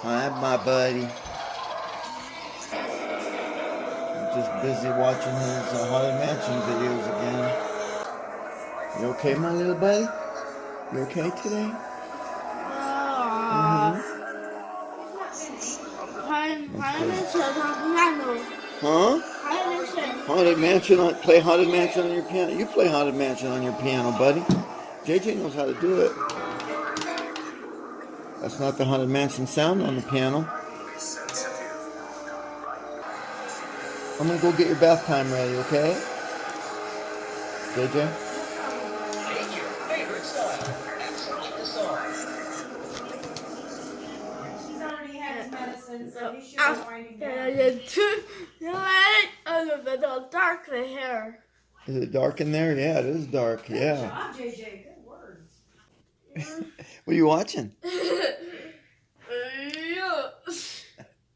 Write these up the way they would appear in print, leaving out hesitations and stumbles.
Hi, my buddy. I'm just busy watching his Haunted Mansion videos again. You okay, my little buddy? You okay today? Huh? Haunted Mansion. Play Haunted Mansion on your piano. You play Haunted Mansion on your piano, buddy. JJ knows how to do it. That's not the Haunted Mansion sound on the piano. I'm gonna go get your bath time ready, okay? JJ? Take your favorite style and select the song. She's already had his medicine, so he should be winding down. A little dark the hair. Is it dark in there? Yeah, it is dark. Good Yeah. job, JJ. Good words. What are you watching?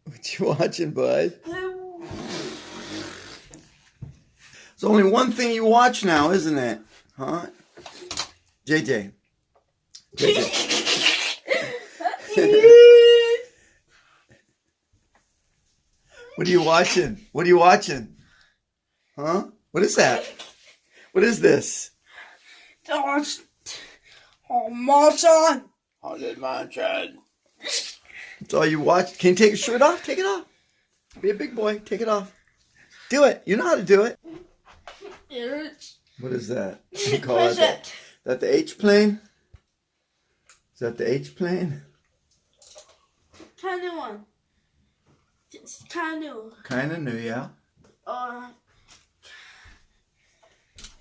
What you watching, bud? There's only one thing you watch now, isn't it? Huh? JJ. JJ. What are you watching? What are you watching? Huh? What is that? What is this? Haunted Mansion. That's all you watch? Can you take your shirt off? Take it off. Be a big boy. Take it off. Do it. You know how to do it. What is that? You call What is that? it? That the H plane? Is that the H plane? Kind of one. It's kind of. Kind of new, yeah.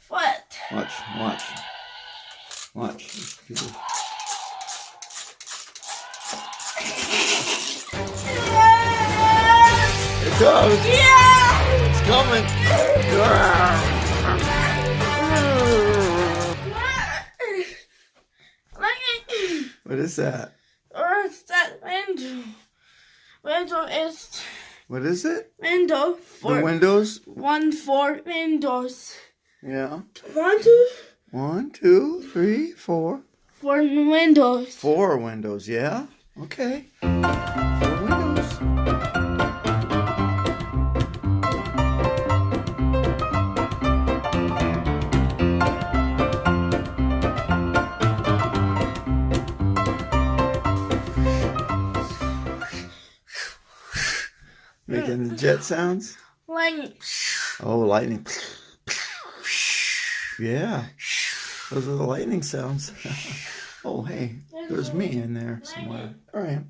What? Watch. Here it goes. Yeah! It's coming. What is that? Or is that window? Window is What is it? window The for windows? 1 4 windows. Yeah. 1 2 1, 2, 3, 4. 4 windows. 4 windows, yeah? Okay. 4 windows. Making the jet sounds? Lightning. Oh, lightning. Yeah. Those are the lightning sounds. Oh, hey. There's me in there somewhere. All right.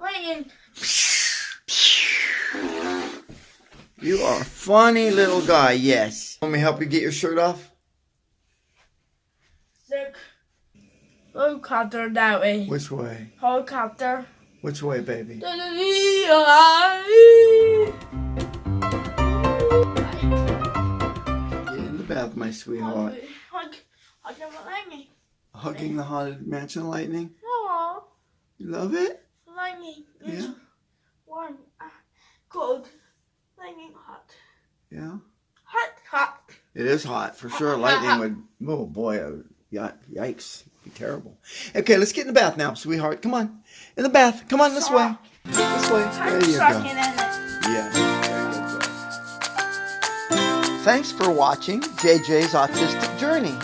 Lightning. You are a funny little guy, yes. Want me to help you get your shirt off? Sick. Helicopter that way. Which way? Helicopter. Which way, baby? Get in the bath, my sweetheart. Lightning. Hugging the Haunted Mansion Lightning. No. You love it? Lightning is Yeah. warm, cold. Lightning hot. Yeah. Hot. It is hot, for sure. Lightning would, oh boy, yikes. Be terrible. Okay, let's get in the bath now, sweetheart. Come on. In the bath. Come on, this way. This way. There you go. Yeah. There you go. Thanks for watching JJ's Autistic Journey.